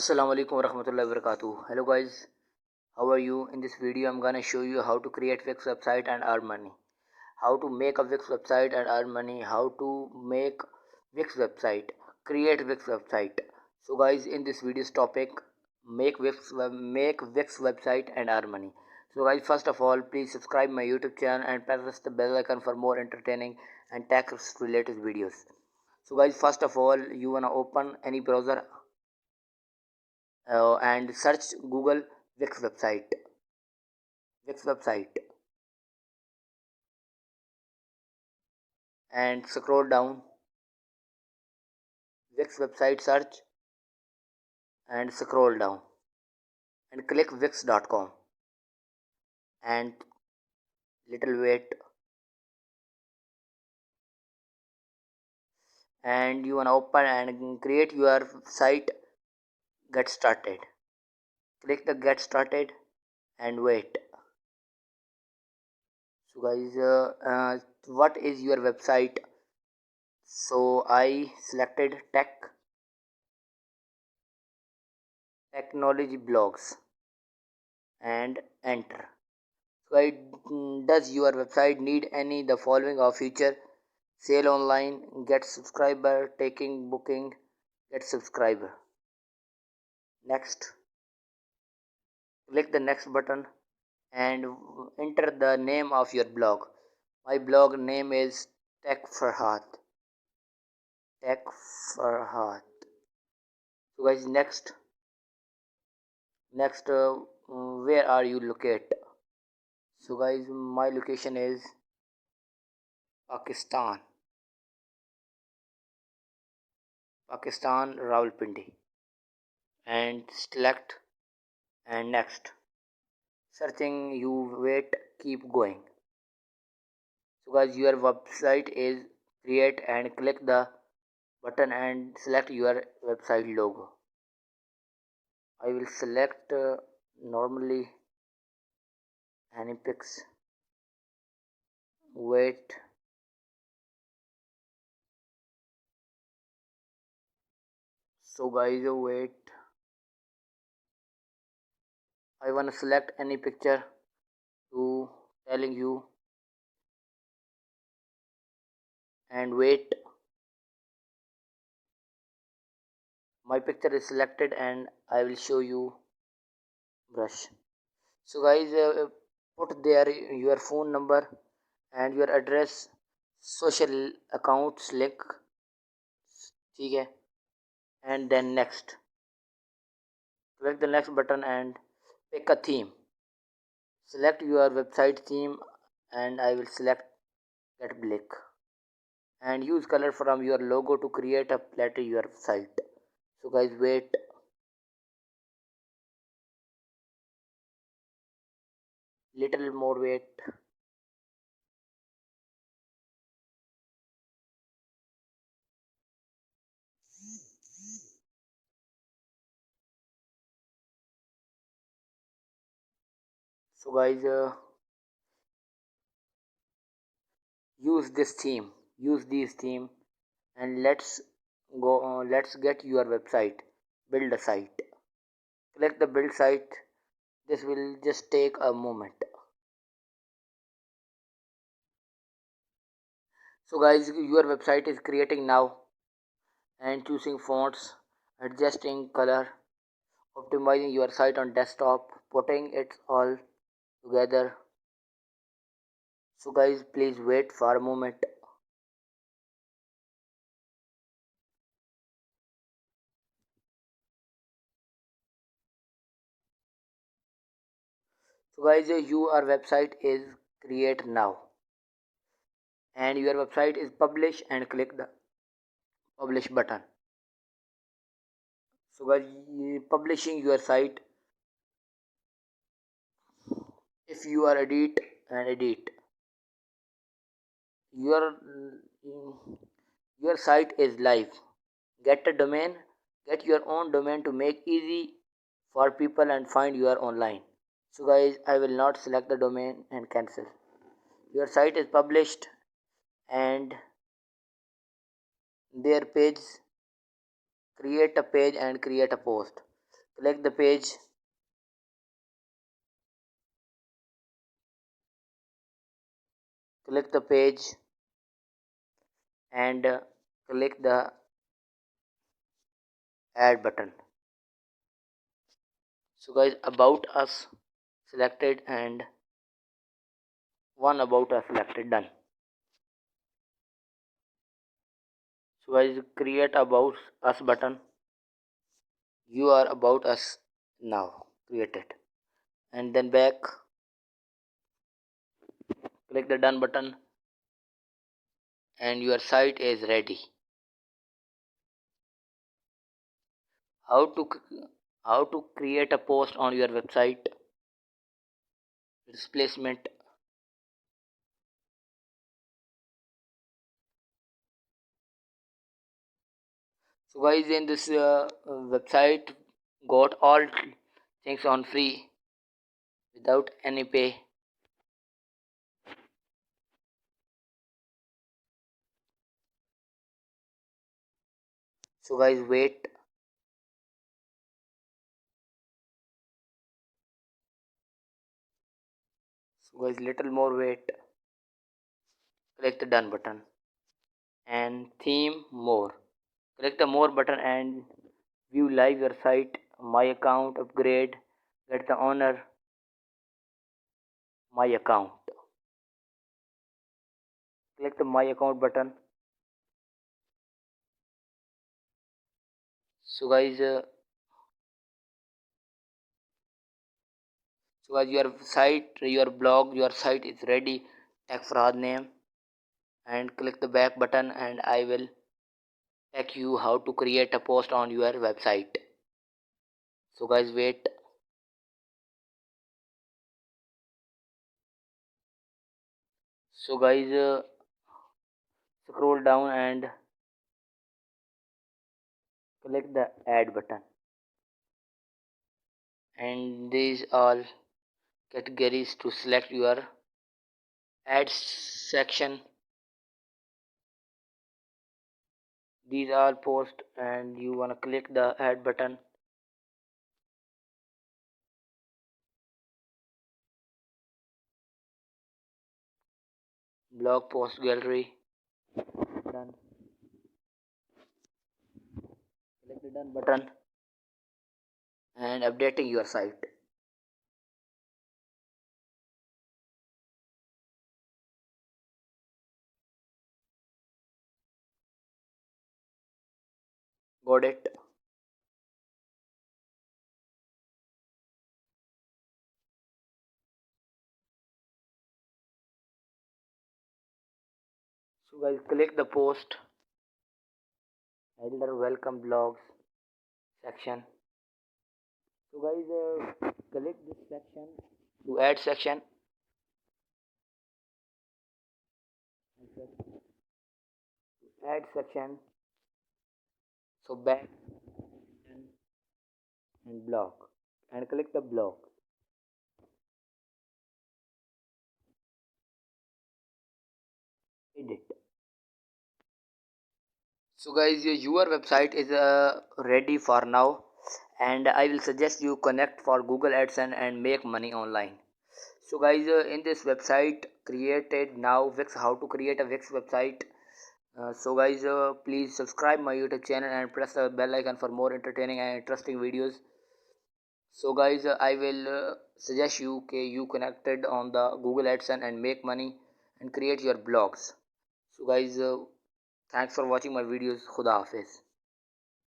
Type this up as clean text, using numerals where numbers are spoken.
Assalamu alaikum warahmatullahi wabarakatuh. Hello guys, how are you? In this video I'm gonna show you how to create Wix website and earn money. How to make a Wix website and earn money. How to make Wix website, create Wix website. So guys, in this video's topic, make Wix website and earn money. So guys, first of all, please subscribe my YouTube channel and press the bell icon for more entertaining and tech related videos. So guys, first of all, you wanna open any browser and search Google Wix website. Wix website and scroll down. Wix website search and scroll down and click wix.com and little wait, and you wanna open and create your site. Get started. Click the get started and wait. So guys, what is your website? So I selected technology blogs and enter. So does your website need any the following of feature? Sale online, get subscriber, taking booking, get subscriber. Next. Click the next button and enter the name of your blog. My blog name is Tech Farhad. Tech Farhad. So guys, next, where are you located? So guys, my location is Pakistan. Pakistan, Rawalpindi. And select and next. Searching, you wait, keep going. So guys, your website is create and click the button and select your website logo. I will select normally Anipix. Wait. So guys, wait. I wanna select any picture to telling you and wait. My picture is selected and I will show you brush. So guys, put there your phone number and your address, social accounts link, ठीक है, and then next. Click the next button and pick a theme. Select your website theme and I will select get black and use color from your logo to create a platter your site. So guys, wait. Little more wait. So guys, use this theme, use these theme, and let's get your website, build a site. Click the build site. This will just take a moment. So guys, your website is creating now and choosing fonts, adjusting color, optimizing your site on desktop, putting it all together. So guys, please wait for a moment. So guys, your website is create now and your website is publish and click the publish button. So guys, publishing your site. If you are edit your your site is live. Get a domain, get your own domain to make easy for people and find you are online. So guys, I will not select the domain and cancel. Your site is published and their page, create a page and create a post. click the page, click the page and click the add button. So guys, about us selected and one about us selected, done. So guys, create about us button. You are about us now created, and then back, click the done button and your site is ready. how to how to create a post on your website, displacement. So guys, in this website got all things on free without any pay. So guys, wait. So guys, little more wait. Click the done button and theme more. Click the more button and view live your site, my account, upgrade, get the owner, my account. Click the my account button. So guys, your site, your blog, your site is ready. Tag Farhad name and click the back button and I will tell you how to create a post on your website. So guys, wait. So guys, scroll down and click the add button and these all categories to select your ads section. These are post and you wanna click the add button. Blog post gallery, done. Click the done button and updating your site. Got it? So guys, click the post header welcome blogs section. So guys, click this section to add section and add section. So back and blog and click the blog. Edit. So guys, your website is ready for now and I will suggest you connect for Google AdSense and make money online. So guys, in this website created now Wix, how to create a Wix website. So guys, please subscribe my YouTube channel and press the bell icon for more entertaining and interesting videos. So guys, I will suggest you you connected on the Google AdSense and make money and create your blogs. So guys, thanks for watching my videos. Khuda Hafiz.